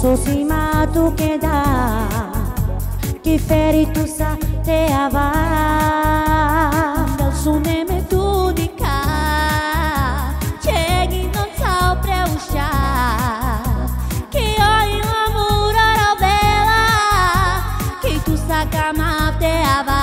sosima tu queda que feri tu sa te ava dal suneme tu di ca cheghi non sa preuscia que oi amor ara bela que tu sa cama te ava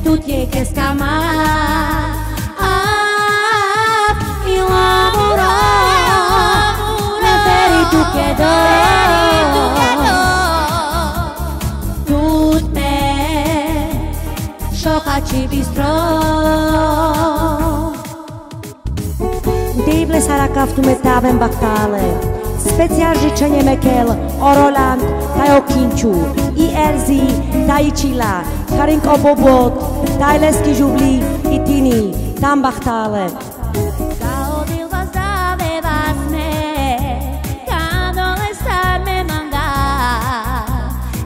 tu tienes que escamar y l'amore me feri tu quedó tut me șocaci bistro Dejble sara kaftu me tavem baktale Speciál życzenie Mekel, Oroland, Tajo Kinču, i Elzi, Tajčila, Karink Obobot, Tajleski Žubli i Tini, tam bahtale. Zaodil vas dave vas me, kad olestar me manda,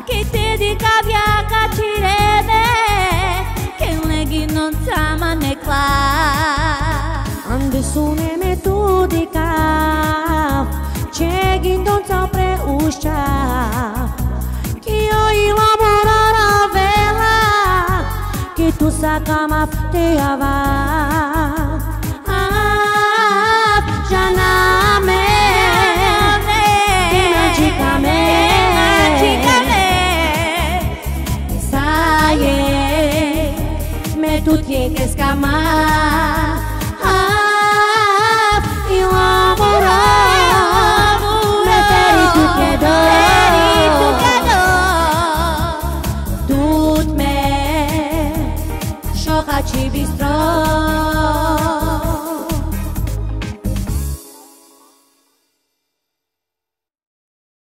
que te di kavjaka čirebe, que legi non sama nekla. Ande sune me tu di kav, cheghi non so preuscia che io l'amore vela che tu sa cama te ava janame magicame sai me tu tienes que escamar y l'amore tut me șocaci bistro